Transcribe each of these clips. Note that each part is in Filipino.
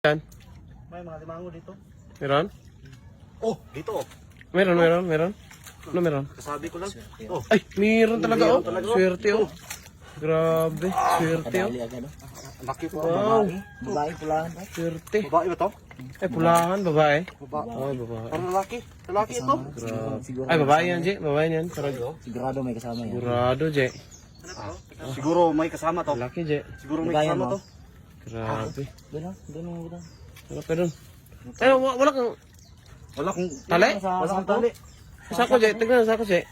Yan. May mga limango dito. Meron? Oh, dito. Meron. Ano meron? Kasabi ko lang. Oh, Ay, meron talaga oh. Meron talaga. Swerte oh. Grabe, swerte oh. Kadali agad, no? laki po. Wow, Babae, pulahan ba? swerte. Babae ba to? Ay, pulahan, babae. Babae. Oh, babae. Parang lalaki. Lalaki ito. Grabe. Siguro, Ay, babae yan, Jay. Babae yan. Parang sigurado may kasama yan. sigurado, Jay. Siguro may kasama to. Laki, Jay. Siguro may Ligaya kasama mo. to. Grabe. Doon. Wala pa dun. Ay, wala kang Wala kong tali? wala kong tali. Yung sako, Jay. Tignan yung sako, Jay.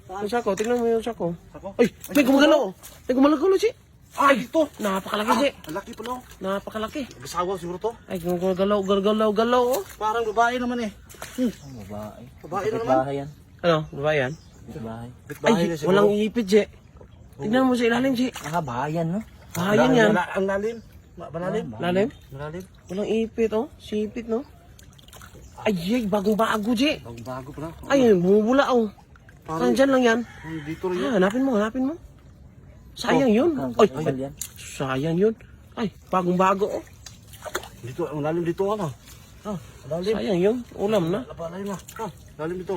Yung sako, tignan mo yung sako. Sako? Ay, may gumagalaw. May gumagalaw, Jay. Ay, dito. Napakalaki, Jay. Ang laki pala. Napakalaki. Gasawa siguro to. Ay, gumagalaw, oh. Parang babae naman eh. Ang babae. Babae na naman. Bahay yan. Ano, babae yan? Bahay. Babae Ay, na siguro. walang ipit, Jay. Tignan mo sa ilalim, Jay. Bahayan, no? Bahayan yan. Ang lalim. Malalim. Lalim? Malalim. Walang ipit, oh. Sipit, no? Ay, bagong-bago, Jay. Bago pala. Ay, bumubula, oh. Parang dyan lang yan. Dito rin yun. Hanapin mo. Sayang yun. Ay, Ay, yan. sayang yun. Ay, bagong-bago, oh. Dito, ang lalim dito ano. Lalim. Sayang yun. Ulam na. Lalim na. Lalim dito.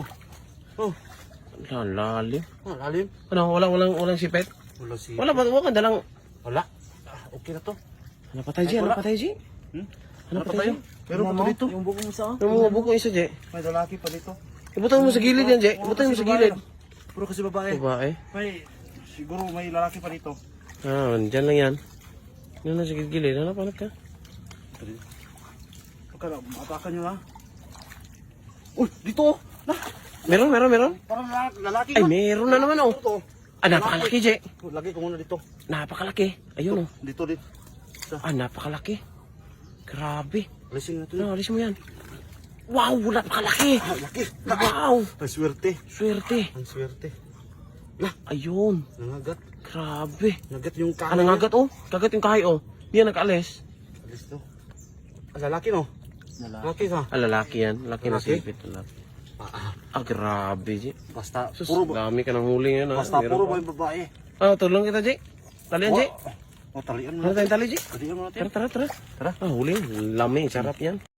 Oh, Lalim. lalim. Ano, walang sipit? Wala si... Wala ba? Wala dalang... Wala. Okay na to. Napatay, Jay. Napatay, Jay. Napatay, Jay. Meron pa to dito. Yung buko mo sa, May mga buko isa, Jay. May lalaki pa dito. Ibutang mo sa gilid yan, Jay. Ibutang mo sa gilid. Puro kasi babae. Babae. May... Siguro may lalaki pa dito. Ah, dyan lang yan. Yan na sa gilid. Hanap ka. Pagka matakan nyo na. Uy, dito. Meron. Parang lalaki Ay, na. meron na naman, oh. Dito. Ah, napakalaki, Jay. Lagi ko muna dito. Napakalaki. Ayun, oh. Dito. Ah, napakalaki. Grabe. Alising na to. Ano, alis mo yan. Wow, napakalaki. Laki. Wow. Ang swerte. Swerte. Ang swerte. Ayun. Nangagat. Grabe. Nagat yung kanan. Ano ngagat, oh. Kagat yung kahay, oh. Di yan nakaalis. Alis to. Lalaki no? Lalaki sa. Ah, lalaki yan. Laki na Lalaki? sipit. Lalaki. Ah, grabe, Jay. Basta Sus, puro dami ka ng huli ngayon, ah. basta Meron puro pa. ba yung babae? Ah, tulong kita, Jay. Talian, Jay. O talian mo Ano natin. tayong tali, Jay? Talian mo natin. Tara. Ah, huli. Lami, sarap yan.